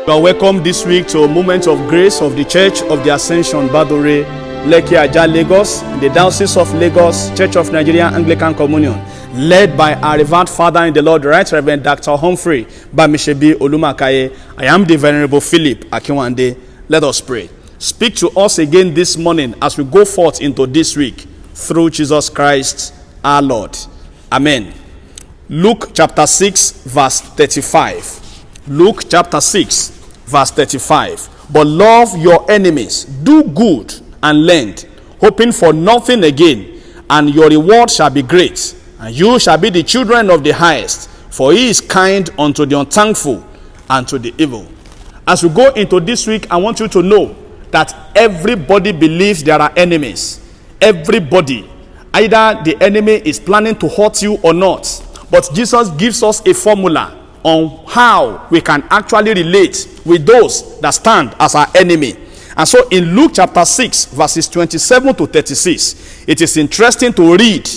You are welcome this week to a moment of grace of the Church of the Ascension, Badore, Lekki Ajah, Lagos, in the Diocese of Lagos, Church of Nigeria Anglican Communion, led by our revered Father in the Lord, Right Reverend Dr. Humphrey Bamishebi Olumakaye. I am the Venerable Philip Akinwande. Let us pray. Speak to us again this morning as we go forth into this week through Jesus Christ our Lord. Amen. Luke chapter 6 verse 35. Luke chapter 6 verse 35. But love your enemies, do good and lend, hoping for nothing again, and your reward shall be great, and you shall be the children of the highest, for he is kind unto the unthankful and to the evil. As we go into this week, I want you to know that everybody believes there are enemies. Everybody. Either the enemy is planning to hurt you or not. But Jesus gives us a formula on how we can actually relate with those that stand as our enemy. And so in Luke chapter 6 verses 27 to 36, it is interesting to read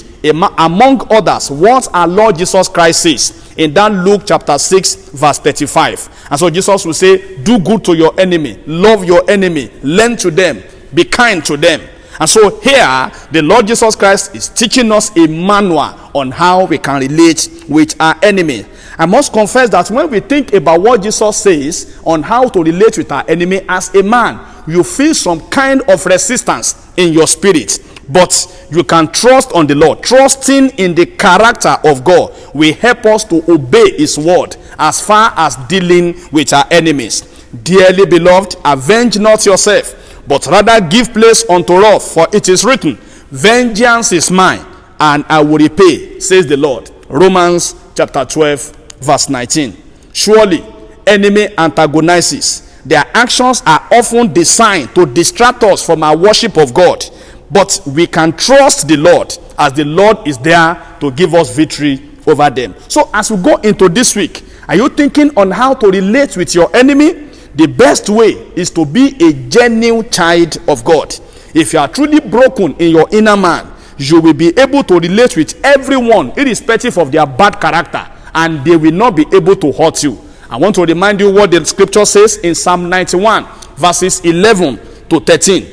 among others what our Lord Jesus Christ says in that Luke chapter 6 verse 35. And so Jesus will say, do good to your enemy, love your enemy, lend to them, be kind to them. And so here, the Lord Jesus Christ is teaching us a manual on how we can relate with our enemy. I must confess that when we think about what Jesus says on how to relate with our enemy as a man, you feel some kind of resistance in your spirit. But you can trust on the Lord. Trusting in the character of God will help us to obey his word as far as dealing with our enemies. Dearly beloved, avenge not yourself, but rather give place unto wrath, for it is written, vengeance is mine, and I will repay, says the Lord. Romans chapter 12 verse 19. Surely enemy antagonizes. Their actions are often designed to distract us from our worship of God, but we can trust the Lord, as the Lord is there to give us victory over them. So as we go into this week, are you thinking on how to relate with your enemy? The best way is to be a genuine child of God. If you are truly broken in your inner man, you will be able to relate with everyone irrespective of their bad character, and they will not be able to hurt you. I want to remind you what the scripture says in Psalm 91 verses 11 to 13.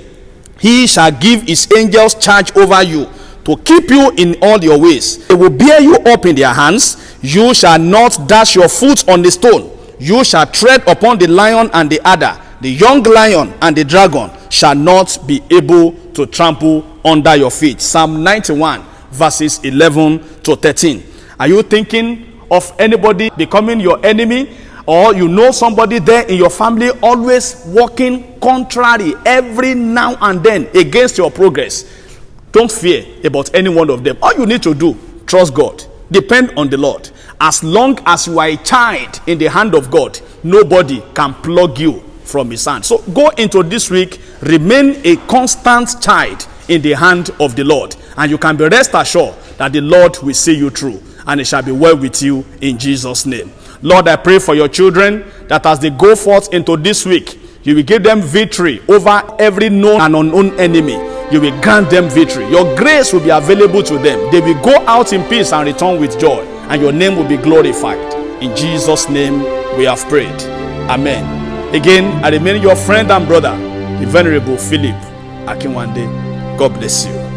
He shall give his angels charge over you to keep you in all your ways. They will bear you up in their hands. You shall not dash your foot on the stone. You shall tread upon the lion and the adder. The young lion and the dragon shall not be able to trample under your feet. Psalm 91 verses 11 to 13. Are you thinking of anybody becoming your enemy? Or you know somebody there in your family always working contrary every now and then against your progress? Don't fear about any one of them. All you need to do, trust God. Depend on the Lord. As long as you are a child in the hand of God, nobody can plug you from his hand. So go into this week, remain a constant child in the hand of the Lord, and you can be rest assured that the Lord will see you through, and it shall be well with you in Jesus' name. Lord, I pray for your children that as they go forth into this week, you will give them victory over every known and unknown enemy. You will grant them victory. Your grace will be available to them. They will go out in peace and return with joy, and your name will be glorified. In Jesus' name we have prayed. Amen. Again, I remain your friend and brother, the Venerable Philip Akinwande. God bless you.